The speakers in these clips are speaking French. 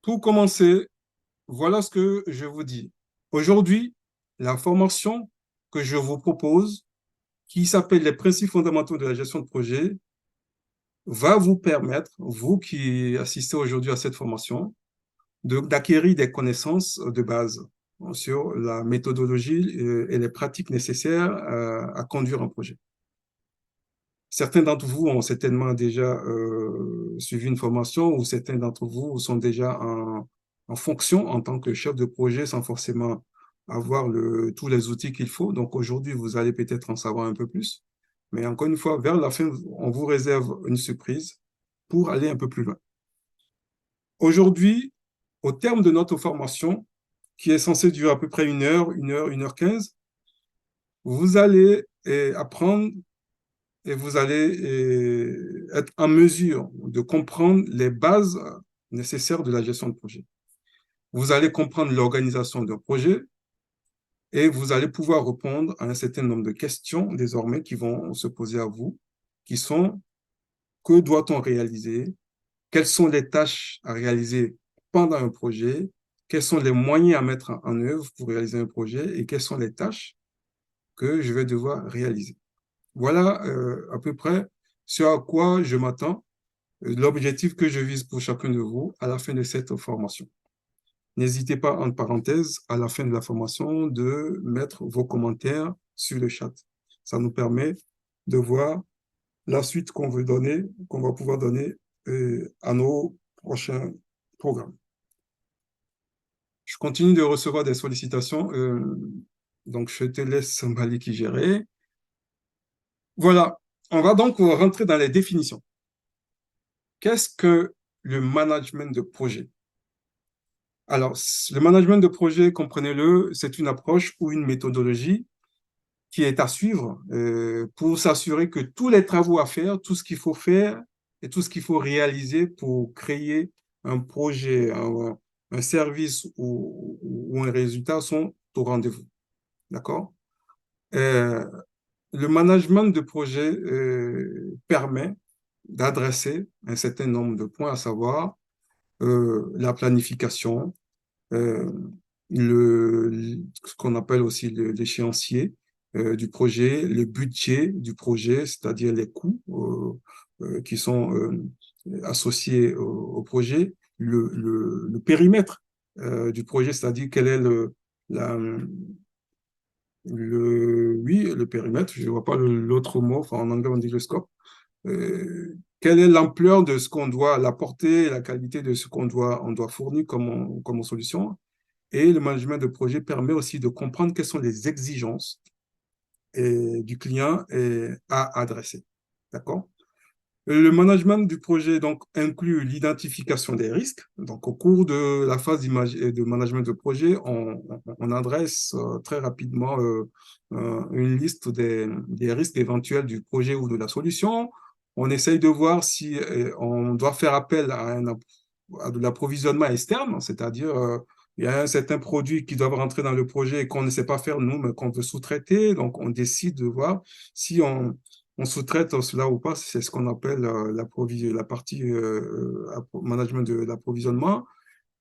Pour commencer, voilà ce que je vous dis. Aujourd'hui, la formation que je vous propose, qui s'appelle les principes fondamentaux de la gestion de projet, va vous permettre, vous qui assistez aujourd'hui à cette formation, d'acquérir des connaissances de base sur la méthodologie et les pratiques nécessaires à conduire un projet. Certains d'entre vous ont certainement déjà suivi une formation ou certains d'entre vous sont déjà en fonction en tant que chef de projet sans forcément avoir tous les outils qu'il faut. Donc aujourd'hui, vous allez peut-être en savoir un peu plus. Mais encore une fois, vers la fin, on vous réserve une surprise pour aller un peu plus loin. Aujourd'hui, au terme de notre formation, qui est censée durer à peu près 1 heure 15, vous allez apprendre et vous allez être en mesure de comprendre les bases nécessaires de la gestion de projet. Vous allez comprendre l'organisation d'un projet et vous allez pouvoir répondre à un certain nombre de questions désormais qui vont se poser à vous, qui sont: que doit-on réaliser? Quelles sont les tâches à réaliser pendant un projet? Quels sont les moyens à mettre en œuvre pour réaliser un projet? Et quelles sont les tâches que je vais devoir réaliser? Voilà à peu près ce à quoi je m'attends, l'objectif que je vise pour chacun de vous à la fin de cette formation. N'hésitez pas, entre parenthèses, à la fin de la formation, de mettre vos commentaires sur le chat. Ça nous permet de voir la suite qu'on veut donner, qu'on va pouvoir donner à nos prochains programmes. Je continue de recevoir des sollicitations, donc je te laisse Maliki gérer. Voilà, on va donc rentrer dans les définitions. Qu'est-ce que le management de projet? Alors, le management de projet, comprenez-le, c'est une approche ou une méthodologie qui est à suivre pour s'assurer que tous les travaux à faire, tout ce qu'il faut faire et tout ce qu'il faut réaliser pour créer un projet, un service ou un résultat sont au rendez-vous. D'accord? Euh, le management de projet permet d'adresser un certain nombre de points, à savoir la planification, euh, ce qu'on appelle aussi l'échéancier du projet, le budget du projet, c'est-à-dire les coûts qui sont associés au projet, le périmètre du projet, c'est-à-dire quel est la, oui, le périmètre, je ne vois pas l'autre mot, enfin en anglais on dit le scope. Quelle est l'ampleur de ce qu'on doit, la portée, la qualité de ce on doit fournir comme solution. Et le management de projet permet aussi de comprendre quelles sont les exigences du client à adresser. D'accord? Le management du projet donc, inclut l'identification des risques. Donc, au cours de la phase de management de projet, on adresse très rapidement une liste des risques éventuels du projet ou de la solution. On essaye de voir si on doit faire appel à de l'approvisionnement externe, c'est-à-dire il y a un certain produit qui doit rentrer dans le projet et qu'on ne sait pas faire nous, mais qu'on veut sous-traiter. Donc, on décide de voir si on sous-traite cela ou pas. C'est ce qu'on appelle la partie management de l'approvisionnement.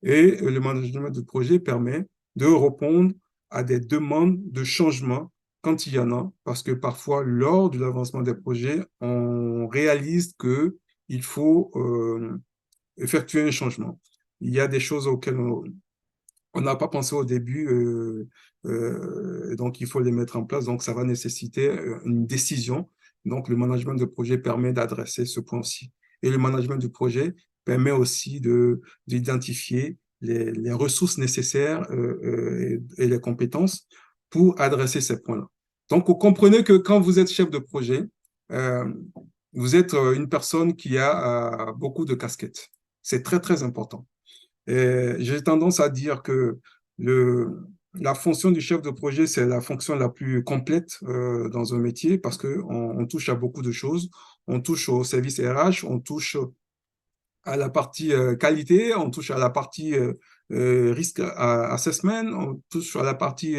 Et le management de projet permet de répondre à des demandes de changement quand il y en a, parce que parfois, lors de l'avancement des projets, on réalise qu'il faut effectuer un changement. Il y a des choses auxquelles on n'a pas pensé au début, donc il faut les mettre en place. Donc, ça va nécessiter une décision. Donc, le management de projet permet d'adresser ce point-ci. Et le management du projet permet aussi d'identifier les ressources nécessaires et les compétences pour adresser ces points-là. Donc, vous comprenez que quand vous êtes chef de projet, euh, vous êtes une personne qui a beaucoup de casquettes. C'est très, très important. J'ai tendance à dire que la fonction du chef de projet, c'est la fonction la plus complète dans un métier parce qu'on touche à beaucoup de choses. On touche au service RH, on touche à la partie qualité, on touche à la partie risk assessment, on touche à la partie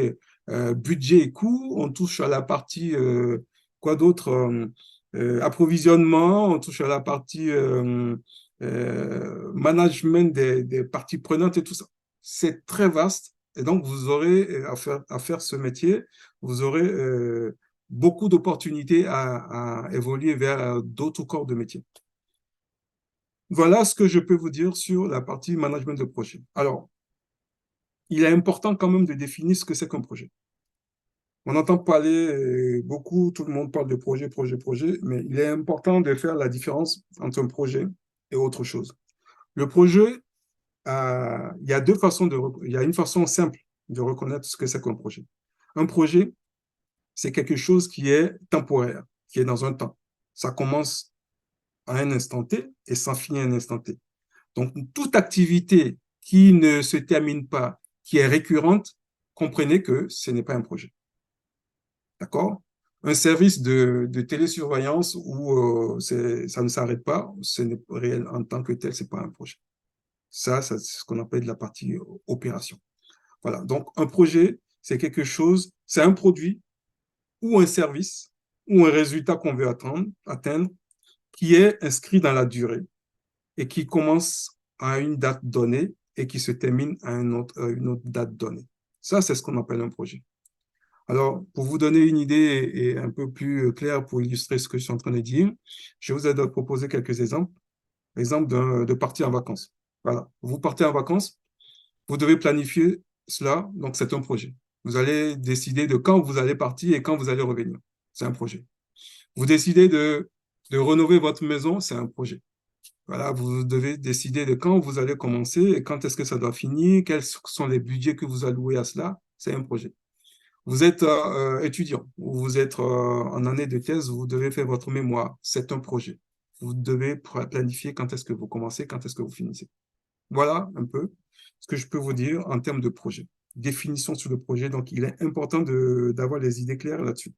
budget et coût, on touche à la partie quoi d'autre approvisionnement, on touche à la partie management des parties prenantes et tout ça. C'est très vaste. Et donc, vous aurez à faire ce métier, vous aurez beaucoup d'opportunités à évoluer vers d'autres corps de métier. Voilà ce que je peux vous dire sur la partie management de projet. Alors, il est important quand même de définir ce que c'est qu'un projet. On entend parler beaucoup, tout le monde parle de projet, projet, projet, mais il est important de faire la différence entre un projet et autre chose. Le projet, il y a deux façons il y a une façon simple de reconnaître ce que c'est qu'un projet. Un projet, c'est quelque chose qui est temporaire, qui est dans un temps. Ça commence à un instant T et ça finit à un instant T. Donc, toute activité qui ne se termine pas, qui est récurrente, comprenez que ce n'est pas un projet. D'accord? Un service de télésurveillance où ça ne s'arrête pas, ce n'est réel en tant que tel, ce n'est pas un projet. Ça c'est ce qu'on appelle la partie opération. Voilà. Donc, un projet, c'est quelque chose, c'est un produit ou un service ou un résultat qu'on veut atteindre qui est inscrit dans la durée et qui commence à une date donnée et qui se termine à une autre date donnée. Ça, c'est ce qu'on appelle un projet. Alors, pour vous donner une idée et un peu plus claire pour illustrer ce que je suis en train de dire, je vous ai proposé quelques exemples. Exemple de partir en vacances. Voilà. Vous partez en vacances, vous devez planifier cela, donc c'est un projet. Vous allez décider de quand vous allez partir et quand vous allez revenir. C'est un projet. Vous décidez de rénover votre maison, c'est un projet. Voilà, vous devez décider de quand vous allez commencer et quand est-ce que ça doit finir, quels sont les budgets que vous allouez à cela, c'est un projet. Vous êtes étudiant ou vous êtes en année de thèse, vous devez faire votre mémoire, c'est un projet. Vous devez planifier quand est-ce que vous commencez, quand est-ce que vous finissez. Voilà un peu ce que je peux vous dire en termes de projet. Définition sur le projet, donc il est important d'avoir les idées claires là-dessus.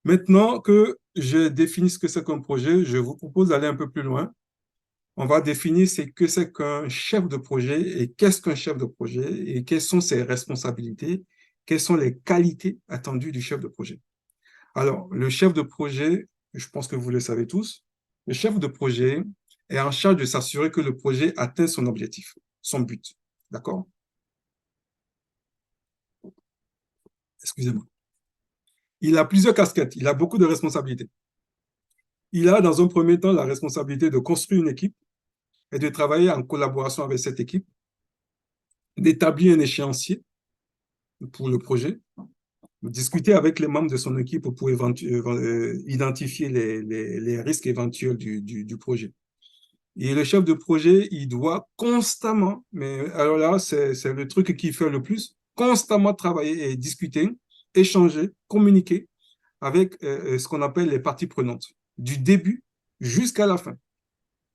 Maintenant que j'ai défini ce que c'est qu'un projet, je vous propose d'aller un peu plus loin. On va définir ce que c'est qu'un chef de projet et qu'est-ce qu'un chef de projet et quelles sont ses responsabilités, quelles sont les qualités attendues du chef de projet. Alors, le chef de projet, je pense que vous le savez tous, le chef de projet est en charge de s'assurer que le projet atteint son objectif, son but. D'accord? Excusez-moi. Il a plusieurs casquettes, il a beaucoup de responsabilités. Il a, dans un premier temps, la responsabilité de construire une équipe et de travailler en collaboration avec cette équipe, d'établir un échéancier pour le projet, discuter avec les membres de son équipe pour identifier les risques éventuels du projet. Et le chef de projet, il doit constamment, mais alors là, c'est le truc qui fait le plus, constamment travailler et discuter, échanger, communiquer avec ce qu'on appelle les parties prenantes, du début jusqu'à la fin.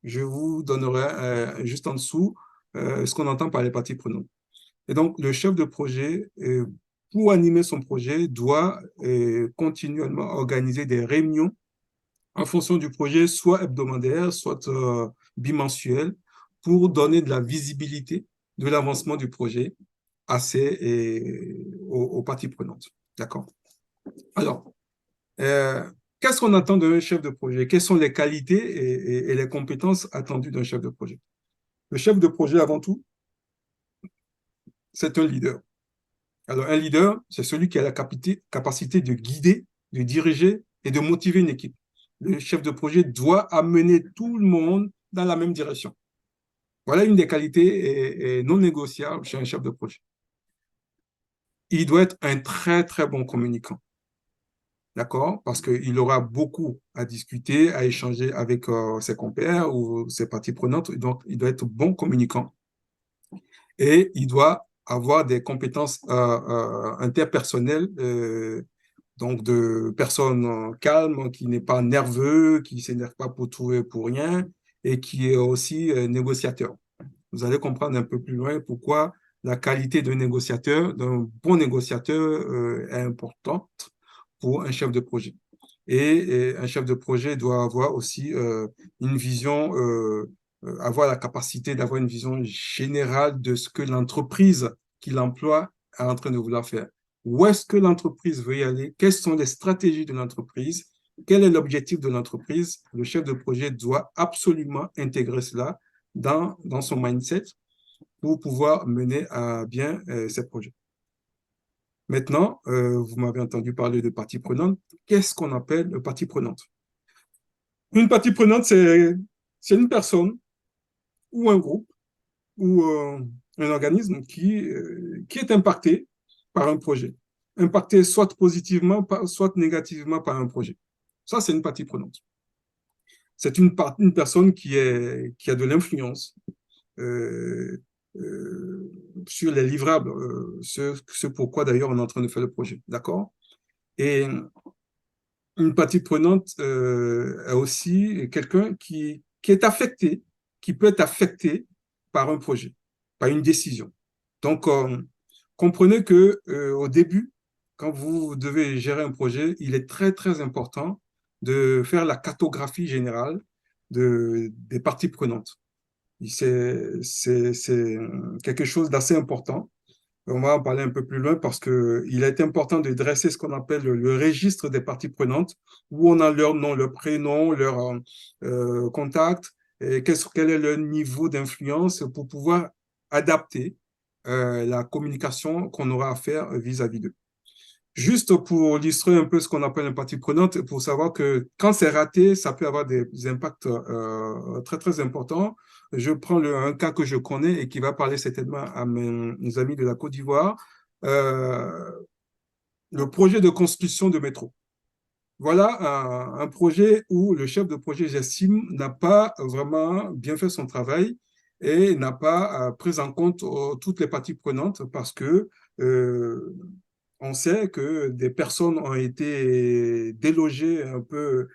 Je vous donnerai juste en dessous ce qu'on entend par les parties prenantes. Et donc, le chef de projet, pour animer son projet, doit continuellement organiser des réunions en fonction du projet, soit hebdomadaire, soit bimensuel, pour donner de la visibilité de l'avancement du projet aux parties prenantes. D'accord? Alors, qu'est-ce qu'on attend d'un chef de projet? Quelles sont les qualités et les compétences attendues d'un chef de projet? Le chef de projet, avant tout, c'est un leader. Alors, un leader, c'est celui qui a la capacité de guider, de diriger et de motiver une équipe. Le chef de projet doit amener tout le monde dans la même direction. Voilà une des qualités non négociables chez un chef de projet. Il doit être un très, très bon communicant. D'accord? Parce qu'il aura beaucoup à discuter, à échanger avec ses compères ou ses parties prenantes. Donc, il doit être bon communicant. Et il doit avoir des compétences interpersonnelles, donc de personnes calmes, qui n'est pas nerveux, qui ne s'énerve pas pour tout et pour rien, et qui est aussi négociateur. Vous allez comprendre un peu plus loin pourquoi la qualité d'un négociateur, d'un bon négociateur, est importante pour un chef de projet. Et un chef de projet doit avoir aussi une vision, avoir la capacité d'avoir une vision générale de ce que l'entreprise qu'il emploie est en train de vouloir faire. Où est-ce que l'entreprise veut y aller? Quelles sont les stratégies de l'entreprise? quel est l'objectif de l'entreprise? Le chef de projet doit absolument intégrer cela dans son mindset pour pouvoir mener à bien ses projets. Maintenant, vous m'avez entendu parler de partie prenante. Qu'est-ce qu'on appelle partie prenante? Une partie prenante, c'est une personne ou un groupe ou un organisme qui est impacté par un projet. Impacté soit positivement, soit négativement par un projet. Ça, c'est une partie prenante. C'est une personne qui a de l'influence euh, euh, sur les livrables, ce pourquoi d'ailleurs on est en train de faire le projet. D'accord? Et une partie prenante est aussi quelqu'un qui est affecté, qui peut être affecté par un projet, par une décision. Donc, comprenez que au début, quand vous devez gérer un projet, il est très, très important de faire la cartographie générale des parties prenantes. C'est quelque chose d'assez important. On va en parler un peu plus loin parce qu'il est important de dresser ce qu'on appelle le registre des parties prenantes, où on a leur nom, leur prénom, leur contact, et quel est leur niveau d'influence pour pouvoir adapter la communication qu'on aura à faire vis-à-vis d'eux. Juste pour illustrer un peu ce qu'on appelle une partie prenante, pour savoir que quand c'est raté, ça peut avoir des impacts très, très importants. Je prends un cas que je connais et qui va parler certainement à mes amis de la Côte d'Ivoire, euh, le projet de construction de métro. Voilà un projet où le chef de projet, j'estime, n'a pas vraiment bien fait son travail et n'a pas pris en compte toutes les parties prenantes parce que euh, on sait que des personnes ont été délogées un peu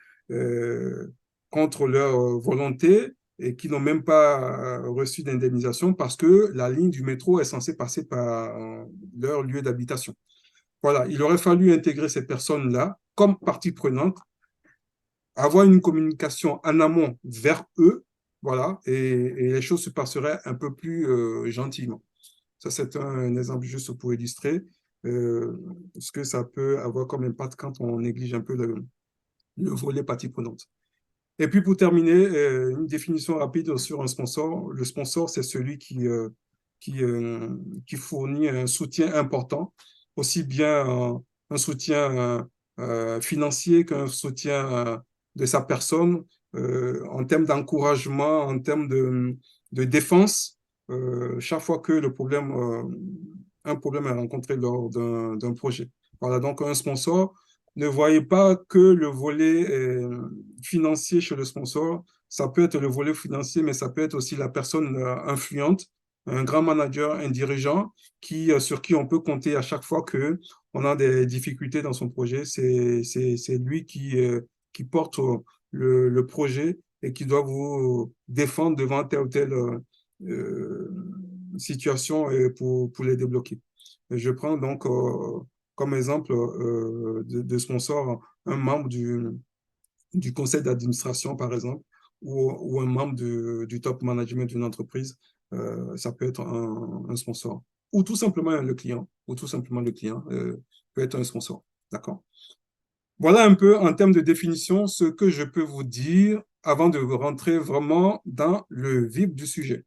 contre leur volonté et qui n'ont même pas reçu d'indemnisation parce que la ligne du métro est censée passer par leur lieu d'habitation. Voilà, il aurait fallu intégrer ces personnes-là comme partie prenante, avoir une communication en amont vers eux, voilà, et les choses se passeraient un peu plus gentiment. Ça, c'est un exemple juste pour illustrer euh, ce que ça peut avoir comme impact quand on néglige un peu le volet partie prenante. Et puis, pour terminer, une définition rapide sur un sponsor. Le sponsor, c'est celui qui, euh, qui fournit un soutien important, aussi bien un soutien financier qu'un soutien de sa personne, en termes d'encouragement, en termes de défense, chaque fois que un problème est rencontré lors d'un projet. Voilà, donc un sponsor, ne voyez pas que le volet financier chez le sponsor. Ça peut être le volet financier, mais ça peut être aussi la personne influente, un grand manager, un dirigeant sur qui on peut compter à chaque fois que on a des difficultés dans son projet. C'est lui qui porte le projet et qui doit vous défendre devant telle ou telle euh, situation pour les débloquer. Je prends donc comme exemple de sponsor un membre du conseil d'administration, par exemple, ou un membre du top management d'une entreprise. Ça peut être un sponsor. Ou tout simplement le client. Ou tout simplement le client peut être un sponsor. D'accord? Voilà un peu en termes de définition ce que je peux vous dire avant de rentrer vraiment dans le vif du sujet.